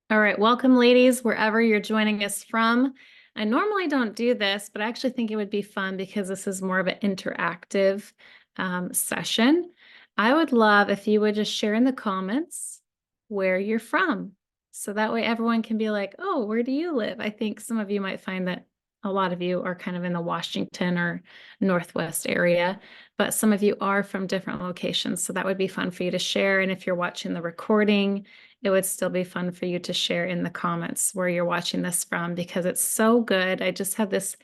All right, welcome, ladies, wherever you're joining us from. I normally don't do this, but I actually think it would be fun because this is more of an interactive session. I would love if you would just share in the comments where you're from. So that way everyone can be like, oh, where do you live? I think some of you might find that a lot of you are kind of in the Washington or Northwest area, but some of you are from different locations. So that would be fun for you to share. And if you're watching the recording, it would still be fun for you to share in the comments where you're watching this from because it's so good. I just have this,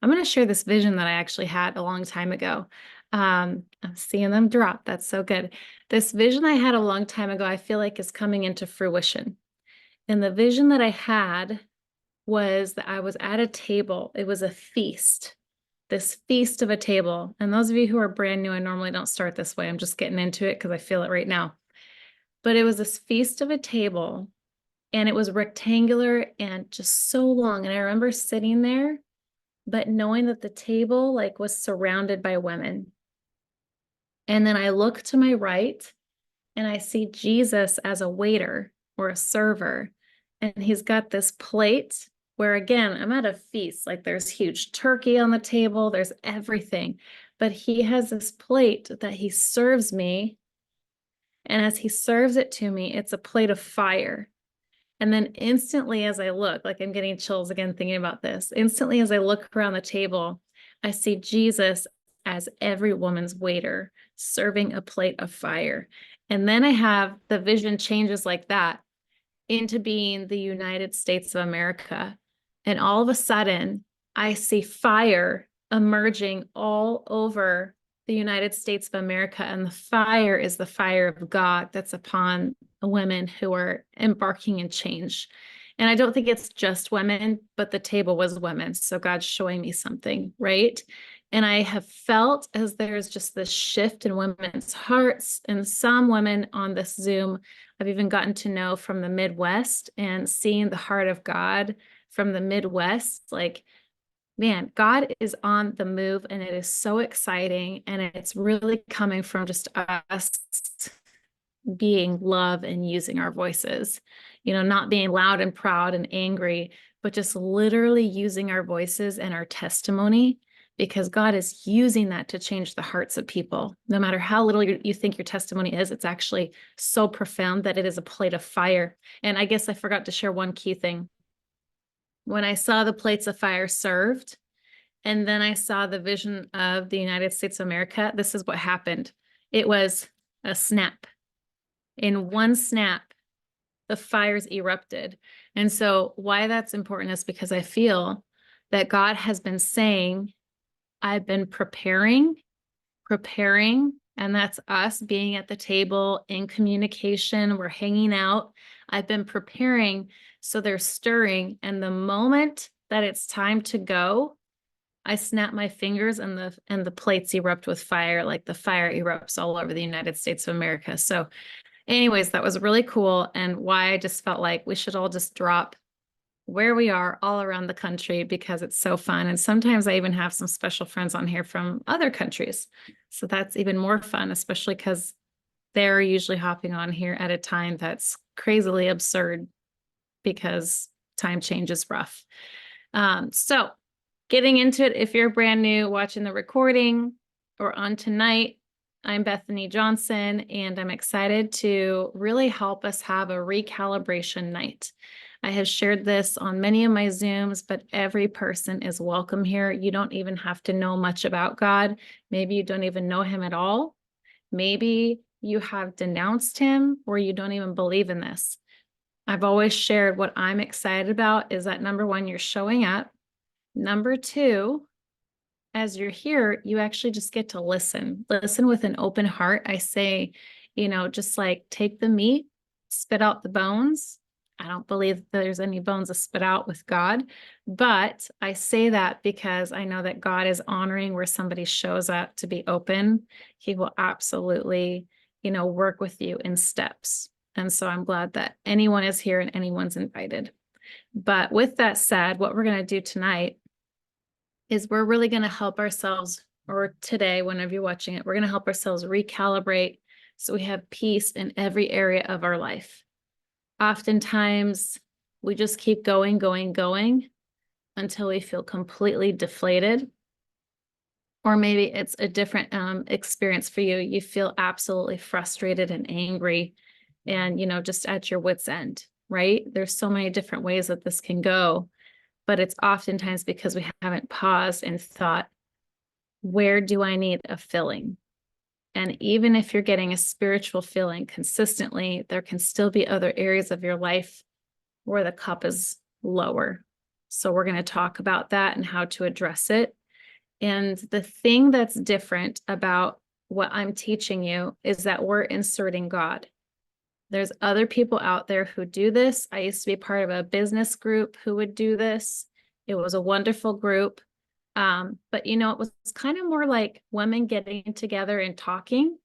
I'm going to share this vision that I actually had a long time ago. I'm seeing them drop. That's so good. This vision I had a long time ago, I feel like is coming into fruition. And the vision that I had was that I was at a table. It was a feast, this feast of a table. And those of you who are brand new, I normally don't start this way. I'm just getting into it because I feel it right now. But it was this feast of a table and it was rectangular and just so long. And I remember sitting there, but knowing that the table was surrounded by women. And then I look to my right and I see Jesus as a waiter or a server. And he's got this plate where, again, I'm at a feast. Like there's huge turkey on the table, there's everything. But he has this plate that he serves me. And as he serves it to me, it's a plate of fire. And then instantly, as I look, like I'm getting chills again thinking about this, instantly, as I look around the table, I see Jesus as every woman's waiter serving a plate of fire. And then I have the vision changes like that into being the United States of America. And all of a sudden, I see fire emerging all over the United States of America. And the fire is the fire of God that's upon women who are embarking in change. And I don't think it's just women, but the table was women. So God's showing me something, right? And I have felt as there's just this shift in women's hearts. And some women on this Zoom I've even gotten to know from the Midwest and seeing the heart of God from the Midwest. Like, man, God is on the move and it is so exciting. And it's really coming from just us being love and using our voices, not being loud and proud and angry, but just literally using our voices and our testimony because God is using that to change the hearts of people. No matter how little you think your testimony is, it's actually so profound that it is a plate of fire. And I guess I forgot to share one key thing. When I saw the plates of fire served, and then I saw the vision of the United States of America, this is what happened. It was a snap. In one snap, the fires erupted. And so why that's important is because I feel that God has been saying, I've been preparing, and that's us being at the table in communication. We're hanging out. I've been preparing. So they're stirring. And the moment that it's time to go, I snap my fingers and the plates erupt with fire, like the fire erupts all over the United States of America. So anyways, that was really cool. And why I just felt like we should all just drop where we are all around the country because it's so fun. And sometimes I even have some special friends on here from other countries. So that's even more fun, especially because they're usually hopping on here at a time that's crazily absurd because time change is rough. So getting into it, if you're brand new watching the recording or on tonight, I'm Bethany Johnson, and I'm excited to really help us have a recalibration night. I have shared this on many of my Zooms, but every person is welcome here. You don't even have to know much about God. Maybe you don't even know him at all. Maybe you have denounced him or you don't even believe in this. I've always shared what I'm excited about is that number one, you're showing up. Number two, as you're here, you actually just get to listen with an open heart. I say, just like take the meat, spit out the bones. I don't believe there's any bones to spit out with God, but I say that because I know that God is honoring where somebody shows up to be open. He will absolutely, work with you in steps. And so I'm glad that anyone is here and anyone's invited. But with that said, what we're going to do tonight is we're really going to help ourselves, or today, whenever you're watching it, we're going to help ourselves recalibrate so we have peace in every area of our life. Oftentimes, We just keep going, going, going until we feel completely deflated. Or maybe it's a different experience for you. You feel absolutely frustrated and angry and, just at your wit's end, right? There's so many different ways that this can go, but it's oftentimes because we haven't paused and thought, where do I need a filling? And even if you're getting a spiritual filling consistently, there can still be other areas of your life where the cup is lower. So we're going to talk about that and how to address it. And the thing that's different about what I'm teaching you is that we're inserting God. There's other people out there who do this. I used to be part of a business group who would do this. It was a wonderful group. But it was kind of more like women getting together and talking,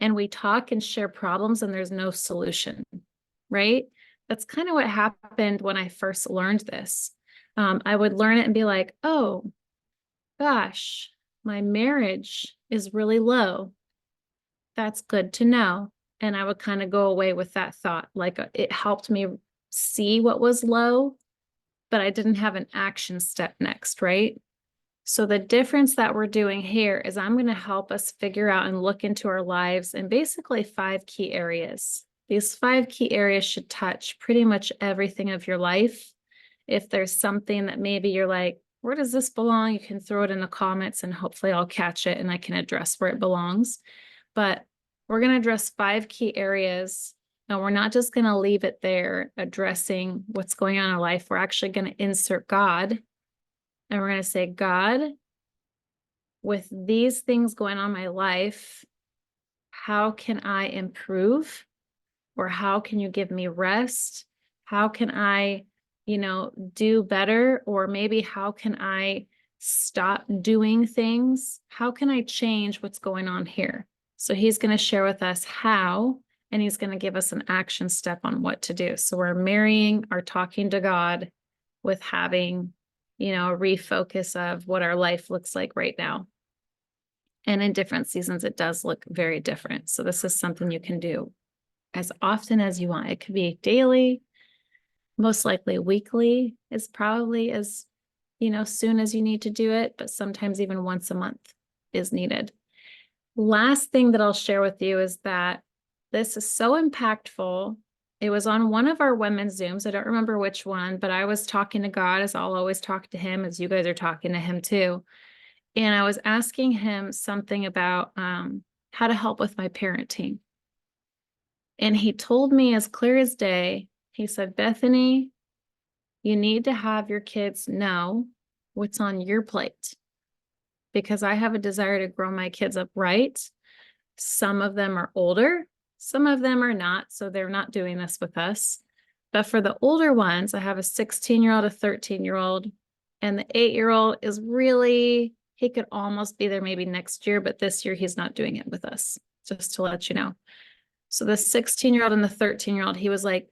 and we talk and share problems and there's no solution, right? That's kind of what happened when I first learned this. I would learn it and be like, oh, gosh, my marriage is really low. That's good to know. And I would kind of go away with that thought. Like it helped me see what was low, but I didn't have an action step next, right? So the difference that we're doing here is I'm going to help us figure out and look into our lives in basically 5 key areas. These 5 key areas should touch pretty much everything of your life. If there's something that maybe you're like, where does this belong? You can throw it in the comments and hopefully I'll catch it and I can address where it belongs. But we're going to address 5 key areas. And we're not just going to leave it there addressing what's going on in our life. We're actually going to insert God. And we're going to say, God, with these things going on in my life, how can I improve? Or how can you give me rest? How can I, do better? Or maybe how can I stop doing things? How can I change what's going on here? So he's going to share with us how, and he's going to give us an action step on what to do. So we're marrying our talking to God with having, a refocus of what our life looks like right now. And in different seasons, it does look very different. So this is something you can do as often as you want. It could be daily, most likely weekly is probably as, soon as you need to do it, but sometimes even once a month is needed. Last thing that I'll share with you is that this is so impactful. It was on one of our women's Zooms. I don't remember which one, but I was talking to God, as I'll always talk to him, as you guys are talking to him too. And I was asking him something about how to help with my parenting. And he told me as clear as day, he said, Bethany, you need to have your kids know what's on your plate, because I have a desire to grow my kids up right. Some of them are older, some of them are not, so they're not doing this with us. But for the older ones, I have a 16-year-old, a 13-year-old, and the 8-year-old is really, he could almost be there maybe next year, but this year he's not doing it with us, just to let you know. So the 16-year-old and the 13-year-old, he was like,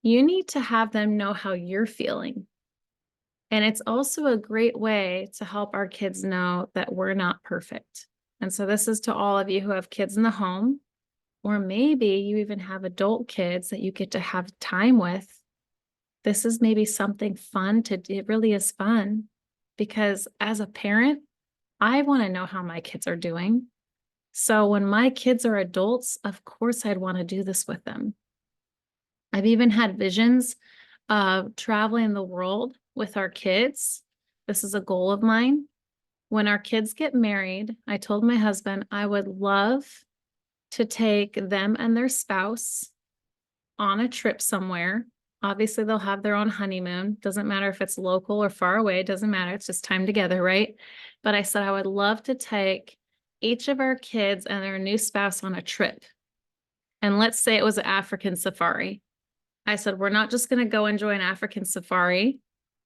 you need to have them know how you're feeling. And it's also a great way to help our kids know that we're not perfect. And so this is to all of you who have kids in the home, or maybe you even have adult kids that you get to have time with. This is maybe something fun to do. It really is fun, because as a parent, I want to know how my kids are doing. So when my kids are adults, of course, I'd want to do this with them. I've even had visions of traveling the world with our kids. This is a goal of mine. When our kids get married, I told my husband I would love to take them and their spouse on a trip somewhere. Obviously, they'll have their own honeymoon. Doesn't matter if it's local or far away. Doesn't matter. It's just time together, right? But I said I would love to take each of our kids and their new spouse on a trip. And let's say it was an African safari. I said, we're not just going to go enjoy an African safari.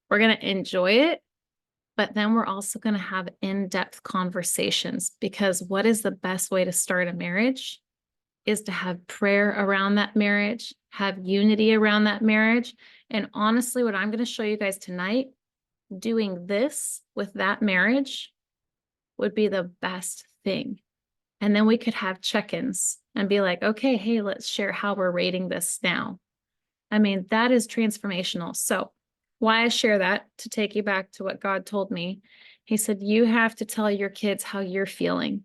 We're going to enjoy it, but then we're also going to have in-depth conversations, because what is the best way to start a marriage is to have prayer around that marriage, have unity around that marriage. And honestly, what I'm going to show you guys tonight, doing this with that marriage would be the best thing. And then we could have check-ins and be like, okay, hey, let's share how we're rating this now. I mean, that is transformational. So, why I share that to take you back to what God told me. He said, you have to tell your kids how you're feeling.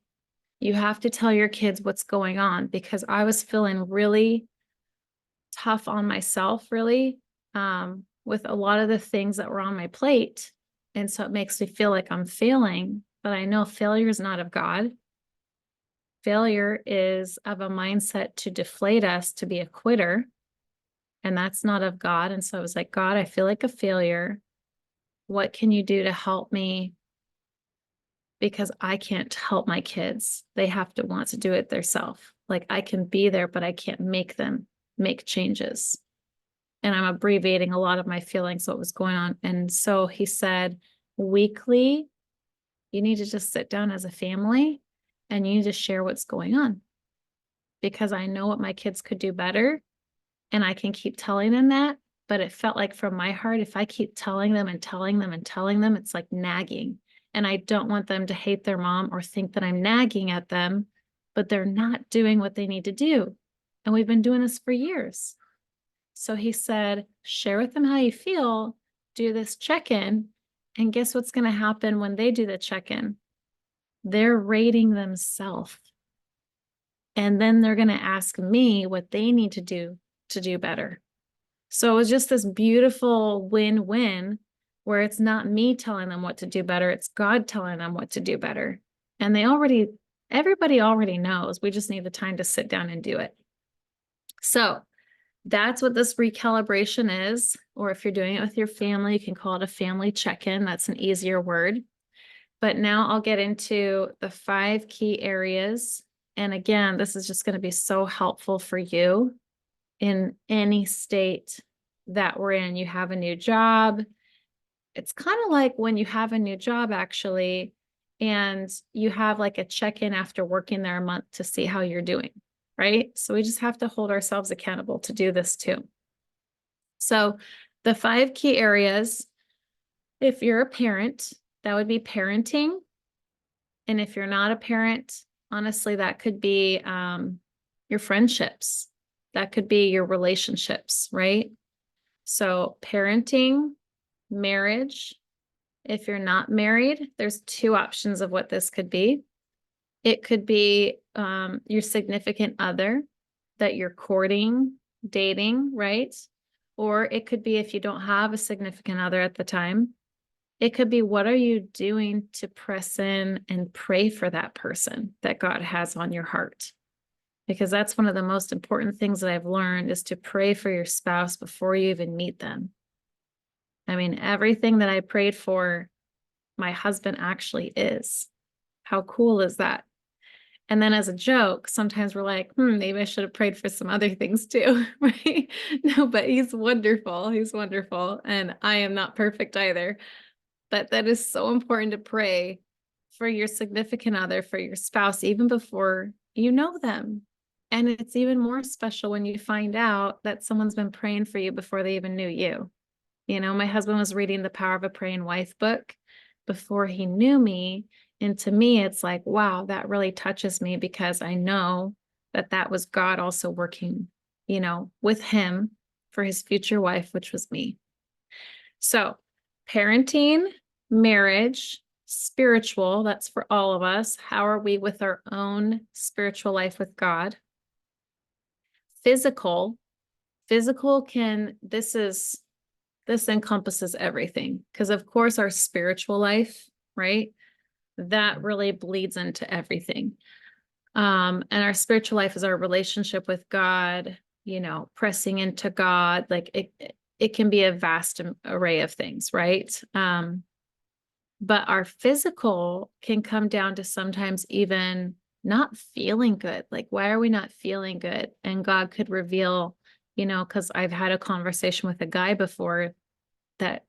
You have to tell your kids what's going on, because I was feeling really tough on myself, really, with a lot of the things that were on my plate. And so it makes me feel like I'm failing, but I know failure is not of God. Failure is of a mindset to deflate us, to be a quitter, and that's not of God. And so I was like, God, I feel like a failure. What can you do to help me? Because I can't help my kids. They have to want to do it themselves. Like, I can be there, but I can't make them make changes. And I'm abbreviating a lot of my feelings, what was going on. And so he said, weekly, you need to just sit down as a family and you need to share what's going on, because I know what my kids could do better. And I can keep telling them that. But it felt like from my heart, if I keep telling them and telling them and telling them, it's like nagging. And I don't want them to hate their mom or think that I'm nagging at them, but they're not doing what they need to do. And we've been doing this for years. So he said, share with them how you feel, do this check-in, and guess what's going to happen when they do the check-in? They're rating themselves. And then they're going to ask me what they need to do better. So it was just this beautiful win-win where it's not me telling them what to do better, it's God telling them what to do better. And everybody already knows. We just need the time to sit down and do it. So that's what this recalibration is. Or if you're doing it with your family, you can call it a family check-in. That's an easier word. But now I'll get into the 5 key areas. And again, this is just going to be so helpful for you in any state that we're in. You have a new job. It's kind of like when you have a new job, actually, and you have like a check-in after working there a month to see how you're doing, right? So we just have to hold ourselves accountable to do this too. So the 5 key areas, if you're a parent, that would be parenting. And if you're not a parent, honestly, that could be your friendships. That could be your relationships, right? So parenting, marriage. If you're not married, there's 2 options of what this could be. It could be your significant other that you're courting, dating, right? Or it could be if you don't have a significant other at the time. It could be, what are you doing to press in and pray for that person that God has on your heart? Because that's one of the most important things that I've learned, is to pray for your spouse before you even meet them. I mean, everything that I prayed for, my husband actually is. How cool is that? And then as a joke, sometimes we're like, maybe I should have prayed for some other things too, right? No, but he's wonderful. He's wonderful. And I am not perfect either. But that is so important to pray for your significant other, for your spouse, even before you know them. And it's even more special when you find out that someone's been praying for you before they even knew you. You know, my husband was reading the Power of a Praying Wife book before he knew me. And to me, it's like, wow, that really touches me, because I know that that was God also working, with him for his future wife, which was me. So parenting, marriage, spiritual, that's for all of us. How are we with our own spiritual life with God? Physical this encompasses everything, because of course our spiritual life, right? That really bleeds into everything. And our spiritual life is our relationship with God, pressing into God. Like it can be a vast array of things, right? But our physical can come down to sometimes even not feeling good. Like, why are we not feeling good? And God could reveal, because I've had a conversation with a guy before that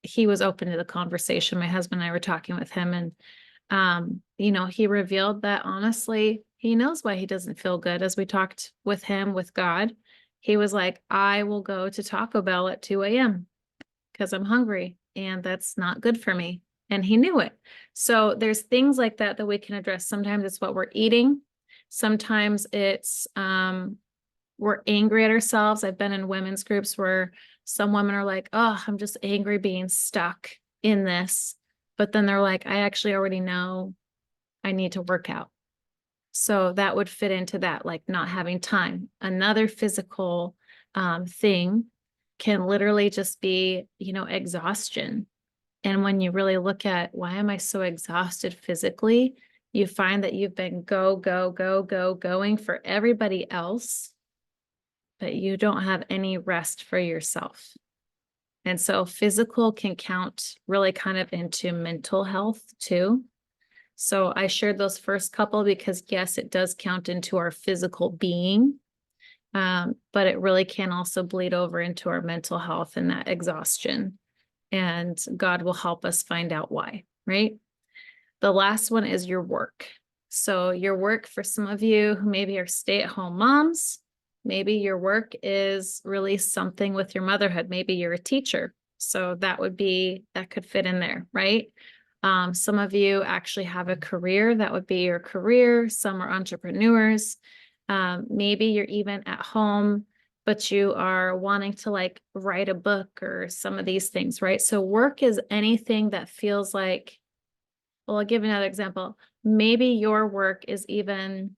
he was open to the conversation. My husband and I were talking with him, and, he revealed that honestly, he knows why he doesn't feel good. As we talked with him, with God, he was like, I will go to Taco Bell at 2 a.m. because I'm hungry, and that's not good for me. And he knew it. So there's things like that that we can address. Sometimes it's what we're eating. Sometimes it's we're angry at ourselves. I've been in women's groups where some women are like, oh, I'm just angry being stuck in this. But then they're like, I actually already know I need to work out. So that would fit into that, like not having time. Another physical thing can literally just be, exhaustion. And when you really look at why am I so exhausted physically, you find that you've been going for everybody else, but you don't have any rest for yourself. And so physical can count really kind of into mental health too. So I shared those first couple because yes, it does count into our physical being, but it really can also bleed over into our mental health and that exhaustion. And God will help us find out why, right? The last one is your work. So your work, for some of you who maybe are stay-at-home moms, maybe your work is really something with your motherhood. Maybe you're a teacher. So that could fit in there, right? Some of you actually have a career. That would be your career. Some are entrepreneurs. Maybe you're even at home, but you are wanting to like write a book or some of these things, right? So work is anything that feels like, well, I'll give another example. Maybe your work is even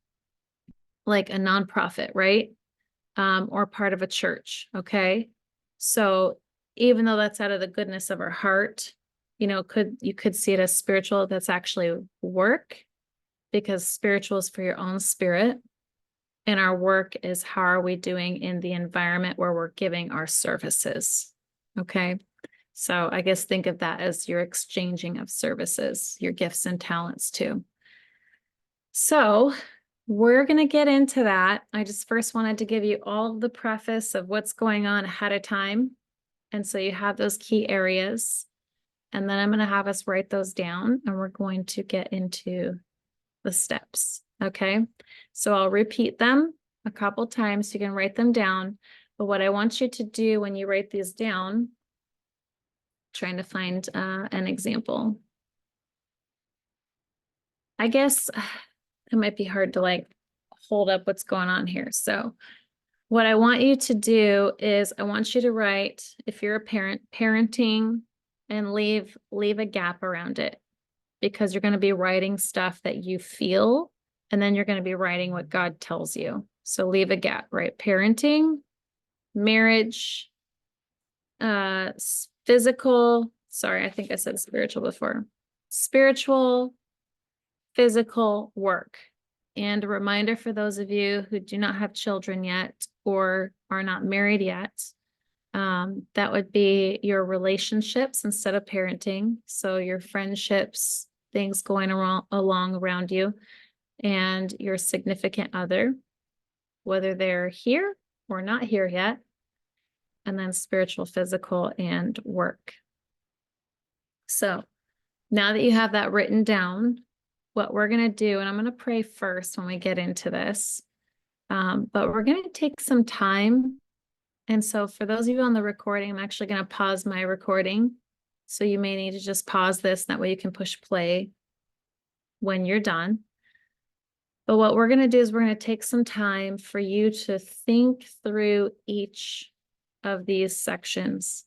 like a nonprofit, right? Or part of a church. Okay. So even though that's out of the goodness of our heart, you could see it as spiritual. That's actually work, because spiritual is for your own spirit. And our work is how are we doing in the environment where we're giving our services. Okay. So I guess think of that as your exchanging of services, your gifts and talents too. So we're going to get into that. I just first wanted to give you all the preface of what's going on ahead of time. And so you have those key areas. And then I'm going to have us write those down and we're going to get into the steps. Okay. So I'll repeat them a couple times so you can write them down. But what I want you to do when you write these down, trying to find an example. I guess it might be hard to like hold up what's going on here. So what I want you to do is I want you to write, if you're a parent, parenting, and leave a gap around it, because you're going to be writing stuff that you feel, and then you're going to be writing what God tells you. So leave a gap, right? Parenting, marriage, physical, sorry, I think I said spiritual before. Spiritual, physical, work. And a reminder for those of you who do not have children yet or are not married yet, that would be your relationships instead of parenting. So your friendships, things going along around you, and your significant other, whether they're here or not here yet. And then spiritual, physical, and work. So now that you have that written down, what we're going to do, and I'm going to pray first when we get into this, but we're going to take some time. And so for those of you on the recording, I'm actually going to pause my recording. So you may need to just pause this. That way you can push play when you're done. But what we're going to do is we're going to take some time for you to think through each of these sections.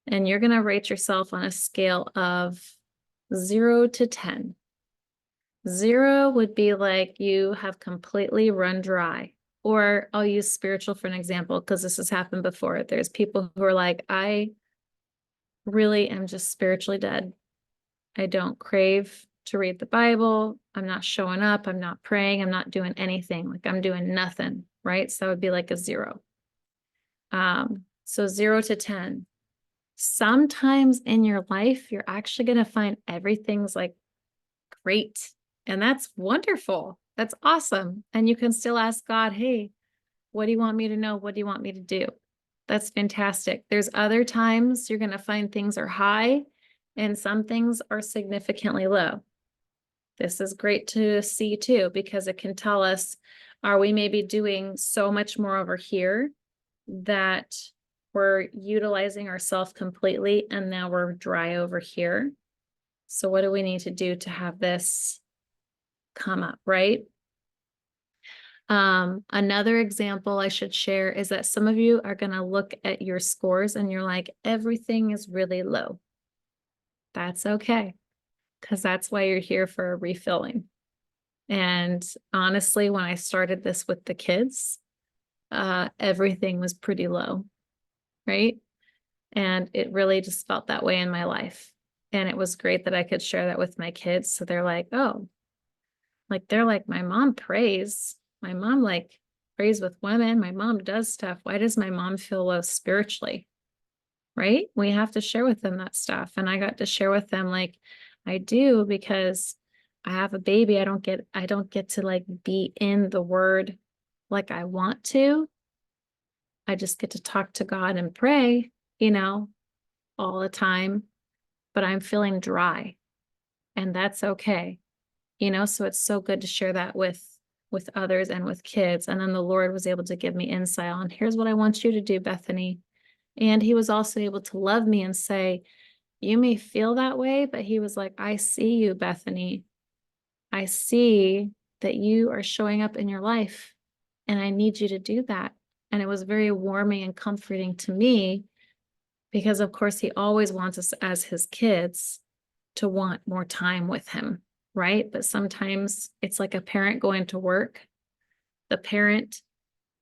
And you're going to rate yourself on a scale of 0 to 10. 0 would be like you have completely run dry. Or I'll use spiritual for an example, because this has happened before. There's people who are like, I really am just spiritually dead. I don't crave to read the Bible. I'm not showing up. I'm not praying. I'm not doing anything. Like I'm doing nothing, right? So that would be like a 0. So 0 to 10. Sometimes in your life, you're actually going to find everything's like great. And that's wonderful. That's awesome. And you can still ask God, hey, what do you want me to know? What do you want me to do? That's fantastic. There's other times you're going to find things are high and some things are significantly low. This is great to see too, because it can tell us, are we maybe doing so much more over here that we're utilizing ourselves completely and now we're dry over here? So what do we need to do to have this come up, right? Another example I should share is that some of you are going to look at your scores and you're like, everything is really low. That's okay, because that's why you're here for a refilling. And honestly, when I started this with the kids, everything was pretty low, right? And it really just felt that way in my life. And it was great that I could share that with my kids. So they're like, oh, like they're like, my mom prays. My mom like prays with women. My mom does stuff. Why does my mom feel low spiritually? Right? We have to share with them that stuff. And I got to share with them like I do because I have a baby. I don't get to like be in the word like I want to. I just get to talk to God and pray, all the time, but I'm feeling dry and that's okay. So it's so good to share that with others and with kids. And then the Lord was able to give me insight on here's what I want you to do, Bethany. And he was also able to love me and say, you may feel that way, but he was like, I see you, Bethany. I see that you are showing up in your life and I need you to do that. And it was very warming and comforting to me because of course he always wants us as his kids to want more time with him, right? But sometimes it's like a parent going to work. The parent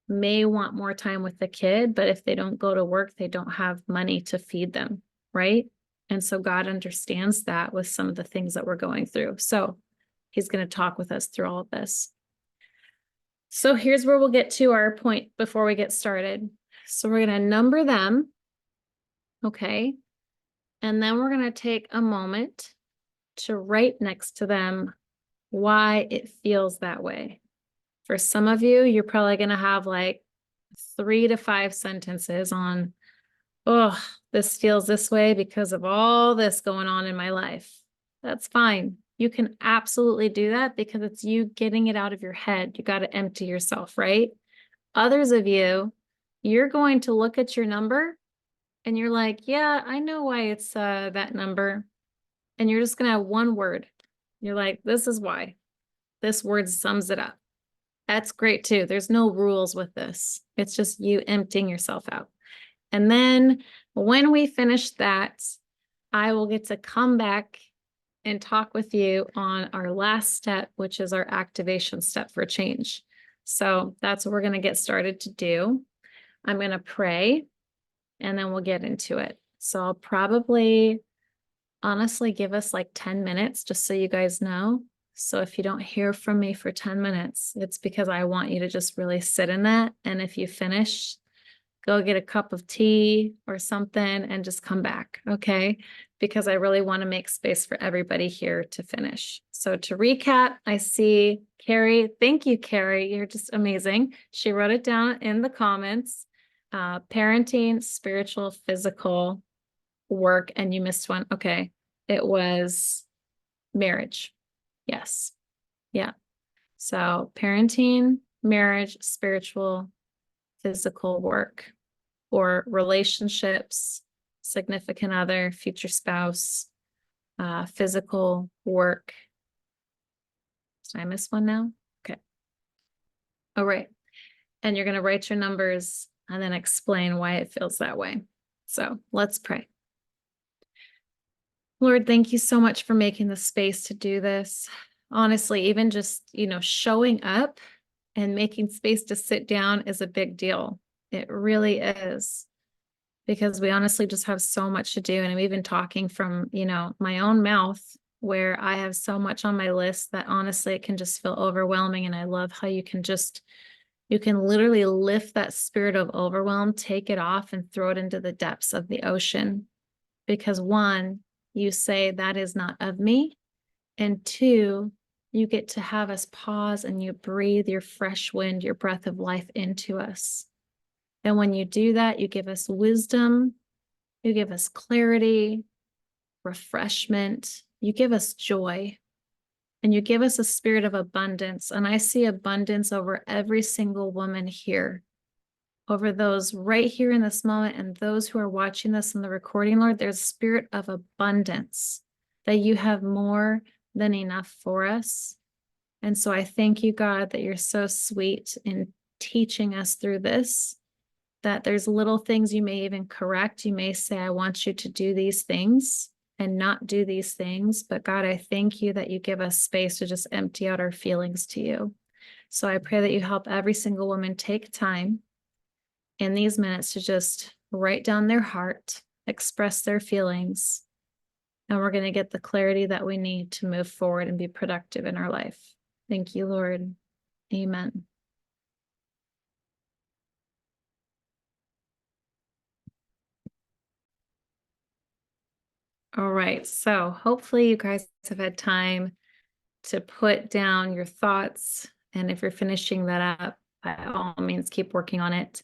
may want more time with the kid, but if they don't go to work, they don't have money to feed them, right? And so God understands that with some of the things that we're going through. So he's going to talk with us through all of this. So here's where we'll get to our point before we get started. So we're going to number them, okay? And then we're going to take a moment to write next to them why it feels that way. For some of you, you're probably going to have like 3 to 5 sentences on, oh, this feels this way because of all this going on in my life. That's fine. You can absolutely do that because it's you getting it out of your head. You got to empty yourself, right? Others of you, you're going to look at your number and you're like, yeah, I know why it's that number. And you're just going to have one word. You're like, this is why. This word sums it up. That's great too. There's no rules with this. It's just you emptying yourself out. And then when we finish that, I will get to come back and talk with you on our last step, which is our activation step for change. So that's what we're going to get started to do. I'm going to pray and then we'll get into it. So I'll probably honestly give us like 10 minutes just so you guys know. So if you don't hear from me for 10 minutes, it's because I want you to just really sit in that. And if you finish, go get a cup of tea or something and just come back, okay? Because I really want to make space for everybody here to finish. So to recap, I see Carrie. Thank you, Carrie. You're just amazing. She wrote it down in the comments. Parenting, spiritual, physical work, and you missed one. Okay. It was marriage. Yes. Yeah. So parenting, marriage, spiritual, physical work, or relationships, significant other, future spouse, physical work. Did I miss one now? Okay. All right. And you're going to write your numbers and then explain why it feels that way. So let's pray. Lord, thank you so much for making the space to do this. Honestly, even just, showing up and making space to sit down is a big deal. It really is. Because we honestly just have so much to do. And I'm even talking from, my own mouth where I have so much on my list that honestly it can just feel overwhelming. And I love how you can literally lift that spirit of overwhelm, take it off and throw it into the depths of the ocean. Because one, you say that is not of me. And two, you get to have us pause and you breathe your fresh wind, your breath of life into us. And when you do that, you give us wisdom, you give us clarity, refreshment, you give us joy, and you give us a spirit of abundance. And I see abundance over every single woman here, over those right here in this moment, and those who are watching this in the recording, Lord. There's a spirit of abundance that you have more than enough for us. And so I thank you, God, that you're so sweet in teaching us through this, that there's little things you may even correct. You may say, I want you to do these things and not do these things. But God, I thank you that you give us space to just empty out our feelings to you. So I pray that you help every single woman take time in these minutes to just write down their heart, express their feelings, and we're going to get the clarity that we need to move forward and be productive in our life. Thank you, Lord. Amen. All right. So hopefully you guys have had time to put down your thoughts. And if you're finishing that up, by all means, keep working on it.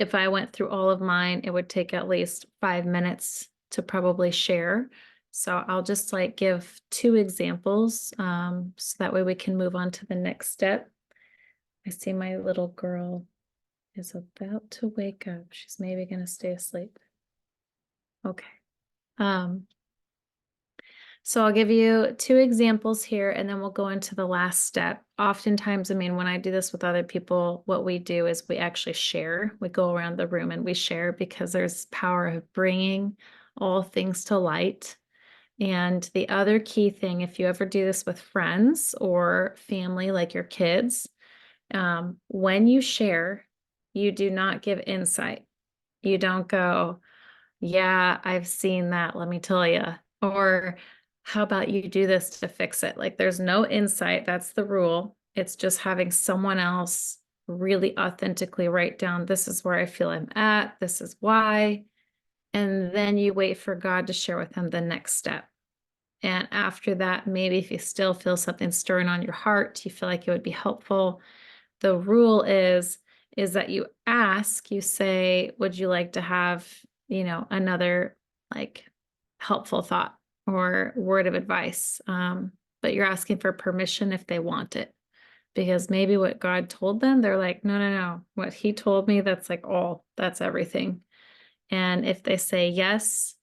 If I went through all of mine, it would take at least 5 minutes to probably share. So I'll just like give 2 examples so that way we can move on to the next step. I see my little girl is about to wake up. She's maybe going to stay asleep. Okay. So I'll give you 2 examples here, and then we'll go into the last step. Oftentimes, I mean, when I do this with other people, what we do is we actually share. We go around the room and we share because there's power of bringing all things to light. And the other key thing, if you ever do this with friends or family, like your kids, when you share, you do not give insight. You don't go, yeah, I've seen that, let me tell you. Or how about you do this to fix it? Like there's no insight. That's the rule. It's just having someone else really authentically write down, this is where I feel I'm at. This is why. And then you wait for God to share with them the next step. And after that, maybe if you still feel something stirring on your heart, you feel like it would be helpful. The rule is that you ask, you say, would you like to have, another like helpful thought or word of advice? But you're asking for permission if they want it, because maybe what God told them, they're like, no, no, no. What he told me, that's like that's everything. And if they say yes,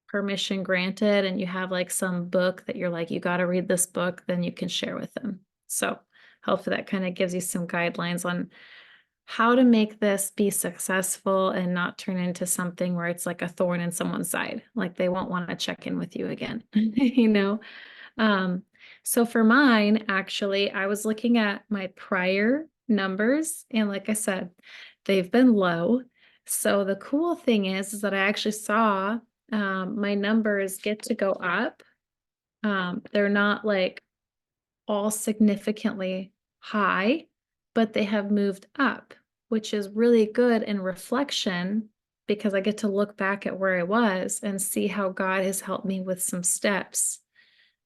permission granted, and you have like some book that you're like, you got to read this book, then you can share with them. So hopefully that kind of gives you some guidelines on how to make this be successful and not turn into something where it's like a thorn in someone's side. Like they won't want to check in with you again, So for mine, actually, I was looking at my prior numbers, and like I said, they've been low. So the cool thing is that I actually saw my numbers get to go up. They're not like all significantly high, but they have moved up, which is really good in reflection because I get to look back at where I was and see how God has helped me with some steps,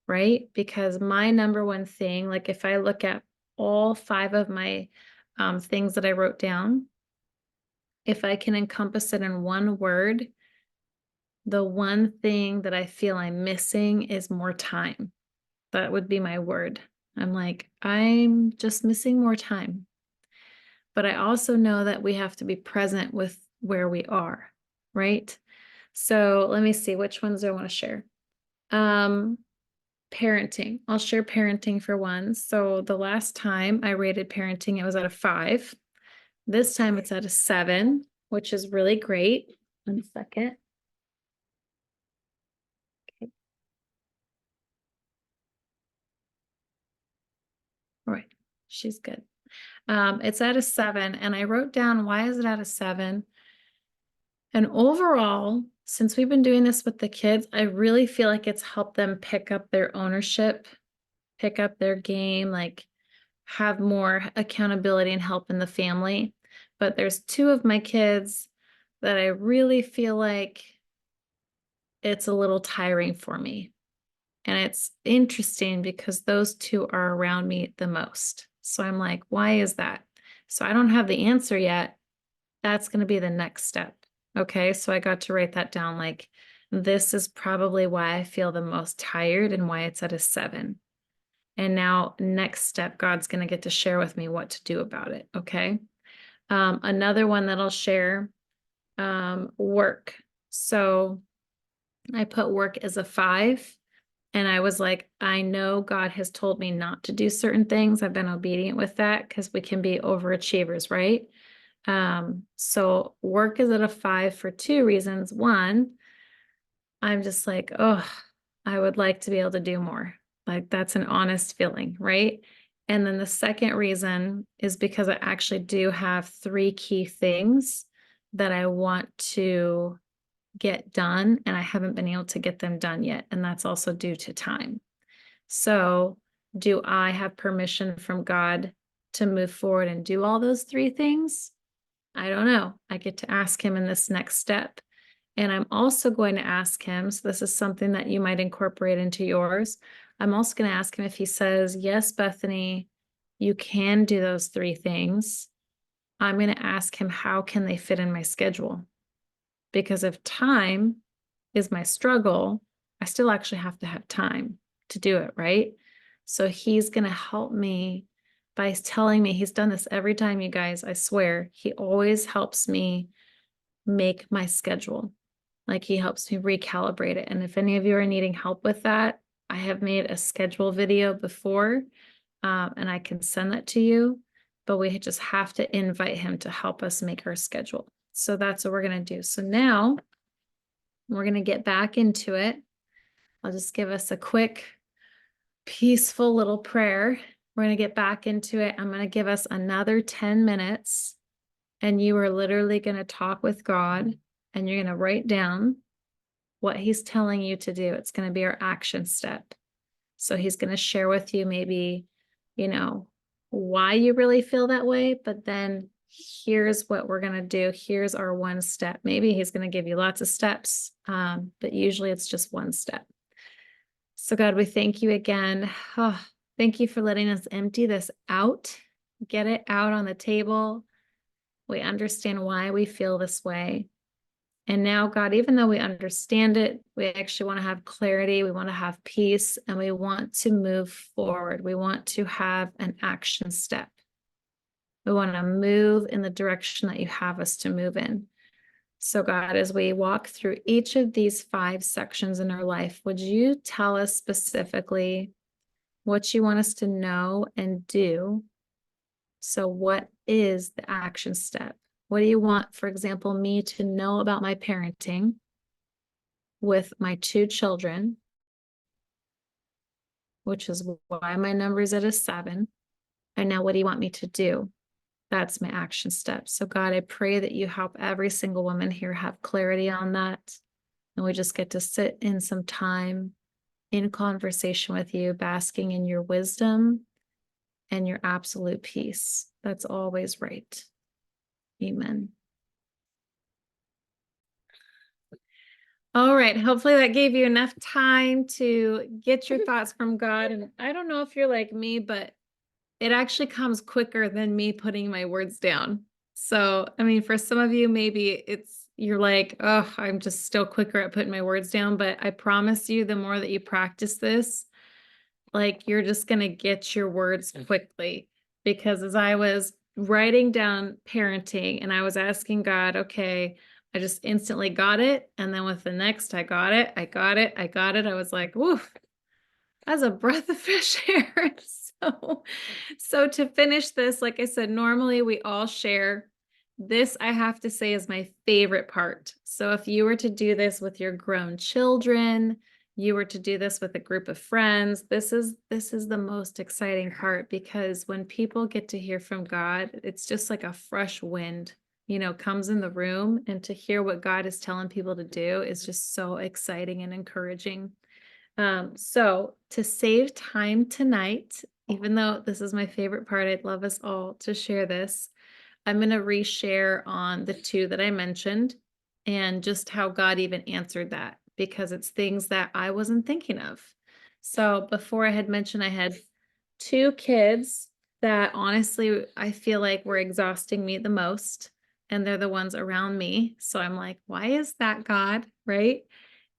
right? Because my number one thing, like if I look at all 5 of my things that I wrote down, if I can encompass it in one word, the one thing that I feel I'm missing is more time. That would be my word. I'm like, I'm just missing more time. But I also know that we have to be present with where we are, right? So let me see, which ones do I want to share? Parenting. I'll share parenting for one. So the last time I rated parenting, it was at a 5. This time it's at a 7, which is really great. 1 second. Okay. All right. She's good. It's at a 7, and I wrote down, why is it at a 7? And overall, since we've been doing this with the kids, I really feel like it's helped them pick up their ownership, pick up their game, like have more accountability and help in the family. But there's 2 of my kids that I really feel like it's a little tiring for me. And it's interesting because those 2 are around me the most. So I'm like, why is that? So I don't have the answer yet. That's going to be the next step. Okay. So I got to write that down. Like, this is probably why I feel the most tired and why it's at a 7. And now, next step, God's going to get to share with me what to do about it. Okay. Another one that I'll share, work. So I put work as a 5. And I was like, I know God has told me not to do certain things. I've been obedient with that because we can be overachievers, right? So work is at a 5 for 2 reasons. One, I'm just like, oh, I would like to be able to do more. Like that's an honest feeling, right? And then the second reason is because I actually do have 3 key things that I want to get done, and I haven't been able to get them done yet. And that's also due to time. So, do I have permission from God to move forward and do all those 3 things? I don't know. I get to ask him in this next step. And I'm also going to ask him, so this is something that you might incorporate into yours. I'm also going to ask him if he says, yes, Bethany, you can do those 3 things. I'm going to ask him, how can they fit in my schedule? Because if time is my struggle, I still actually have to have time to do it, right? So he's going to help me by telling me, he's done this every time, you guys, I swear. He always helps me make my schedule. Like he helps me recalibrate it. And if any of you are needing help with that, I have made a schedule video before, and I can send that to you, but we just have to invite him to help us make our schedule. So that's what we're going to do. So now we're going to get back into it. I'll just give us a quick, peaceful little prayer. We're going to get back into it. I'm going to give us another 10 minutes, and you are literally going to talk with God, and you're going to write down what he's telling you to do. It's going to be our action step. So he's going to share with you maybe, why you really feel that way, but then here's what we're going to do. Here's our one step. Maybe he's going to give you lots of steps, but usually it's just one step. So God, we thank you again. Oh, thank you for letting us empty this out, get it out on the table. We understand why we feel this way. And now, God, even though we understand it, we actually want to have clarity. We want to have peace, and we want to move forward. We want to have an action step. We want to move in the direction that you have us to move in. So, God, as we walk through each of these 5 sections in our life, would you tell us specifically what you want us to know and do? So, what is the action step? What do you want, for example, me to know about my parenting with my 2 children, which is why my number is at a 7? And now, what do you want me to do? That's my action step. So, God, I pray that you help every single woman here have clarity on that. And we just get to sit in some time in conversation with you, basking in your wisdom and your absolute peace. That's always right. Amen. All right. Hopefully that gave you enough time to get your thoughts from God. And I don't know if you're like me, but it actually comes quicker than me putting my words down. So, I mean, for some of you, maybe you're like, oh, I'm just still quicker at putting my words down. But I promise you, the more that you practice this, like you're just going to get your words quickly. Because as I was writing down parenting and I was asking God, okay, I just instantly got it. And then with the next, I got it. I was like, woof, that's a breath of fresh air. So to finish this, like I said, normally we all share. This, I have to say, is my favorite part. So if you were to do this with your grown children, you were to do this with a group of friends, this is the most exciting part, because when people get to hear from God, it's just like a fresh wind, comes in the room, and to hear what God is telling people to do is just so exciting and encouraging. So to save time tonight, even though this is my favorite part, I'd love us all to share this. I'm going to reshare on the 2 that I mentioned and just how God even answered that, because it's things that I wasn't thinking of. So before, I had mentioned I had 2 kids that honestly I feel like were exhausting me the most, and they're the ones around me. So I'm like, why is that, God? Right?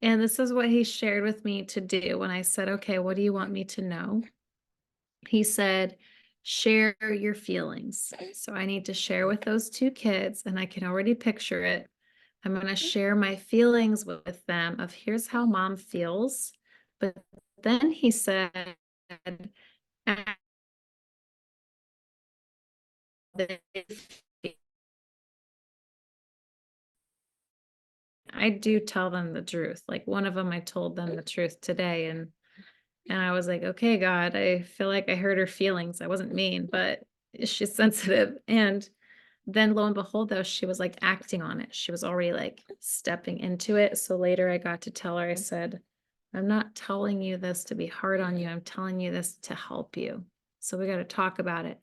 And this is what he shared with me to do when I said, okay, what do you want me to know? He said, share your feelings. So I need to share with those 2 kids, and I can already picture it. I'm going to share my feelings with them of here's how mom feels, but then he said, I do tell them the truth. Like one of them, I told them the truth today, and I was like, okay, God, I feel like I hurt her feelings. I wasn't mean, but she's sensitive. And then lo and behold, though, she was like acting on it. She was already like stepping into it. So later I got to tell her, I said, I'm not telling you this to be hard on you. I'm telling you this to help you. So we got to talk about it.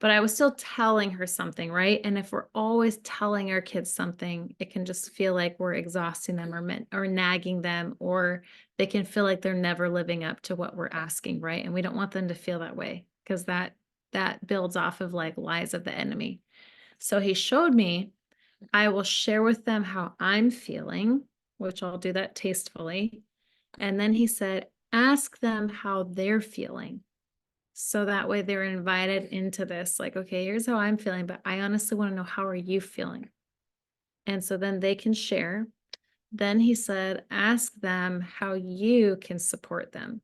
But I was still telling her something, right? And if we're always telling our kids something, it can just feel like we're exhausting them or nagging them, or they can feel like they're never living up to what we're asking, right? And we don't want them to feel that way because that builds off of like lies of the enemy. So he showed me, I will share with them how I'm feeling, which I'll do that tastefully. And then he said, ask them how they're feeling. So that way they're invited into this, like, okay, here's how I'm feeling, but I honestly want to know, how are you feeling? And so then they can share. Then he said, ask them how you can support them.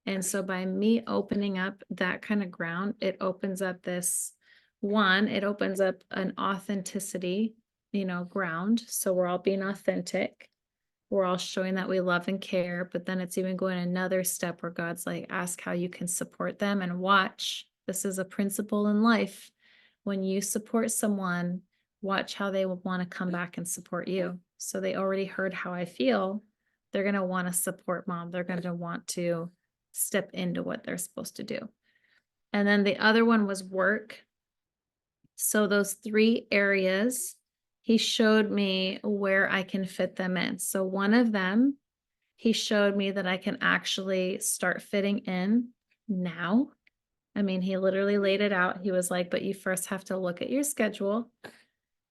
And so by me opening up that kind of ground, it opens up it opens up an authenticity, ground. So we're all being authentic. We're all showing that we love and care, but then it's even going another step where God's like, ask how you can support them and watch. This is a principle in life. When you support someone, watch how they will want to come back and support you. So they already heard how I feel. They're going to want to support mom. They're going to want to step into what they're supposed to do. And then the other one was work. So those 3 areas, he showed me where I can fit them in. So one of them, he showed me that I can actually start fitting in now. I mean, he literally laid it out. He was like, but you first have to look at your schedule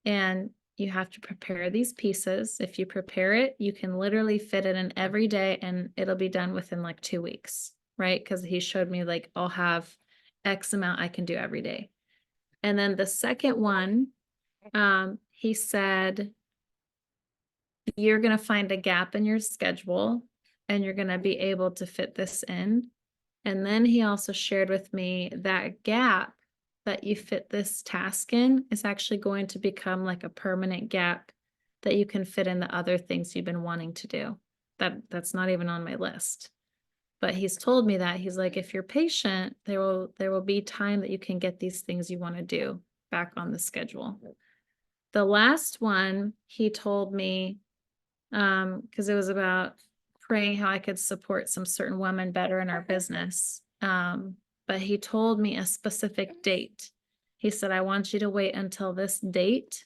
and you have to prepare these pieces. If you prepare it, you can literally fit it in every day and it'll be done within like 2 weeks, right? Because he showed me like, I'll have X amount I can do every day. And then the second one, he said, you're going to find a gap in your schedule and you're going to be able to fit this in. And then he also shared with me that gap that you fit this task in is actually going to become like a permanent gap that you can fit in the other things you've been wanting to do. That's not even on my list. But he's told me that he's like, if you're patient, there will be time that you can get these things you want to do back on the schedule. The last one he told me, because it was about praying how I could support some certain women better in our business. But he told me a specific date. He said, I want you to wait until this date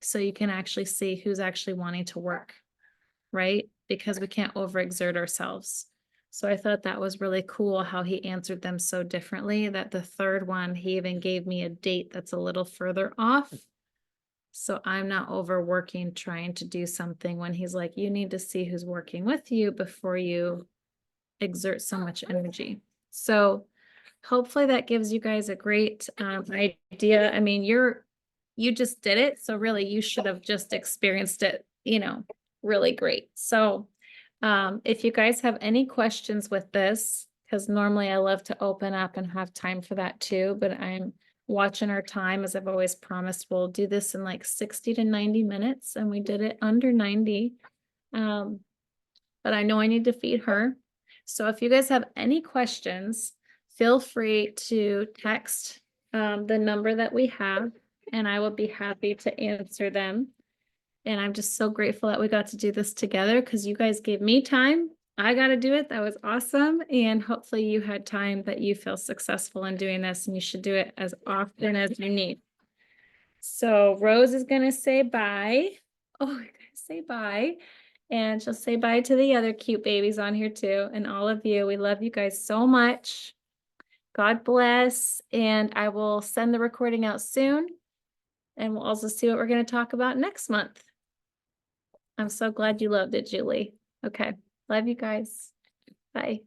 so you can actually see who's actually wanting to work, right? Because we can't overexert ourselves. So I thought that was really cool how he answered them so differently, that the third one, he even gave me a date that's a little further off. So I'm not overworking trying to do something when he's like, you need to see who's working with you before you exert so much energy. So hopefully that gives you guys a great idea. I mean, you just did it. So really you should have just experienced it, really great. So if you guys have any questions with this, because normally I love to open up and have time for that too, but I'm watching our time. As I've always promised, we'll do this in like 60 to 90 minutes, and we did it under 90. But I know I need to feed her. So if you guys have any questions, feel free to text the number that we have, and I will be happy to answer them. And I'm just so grateful that we got to do this together because you guys gave me time. I got to do it. That was awesome. And hopefully you had time that you feel successful in doing this, and you should do it as often as you need. So Rose is going to say bye. Oh, I gotta say bye. And she'll say bye to the other cute babies on here too. And all of you, we love you guys so much. God bless. And I will send the recording out soon. And we'll also see what we're going to talk about next month. I'm so glad you loved it, Julie. Okay. Love you guys. Bye.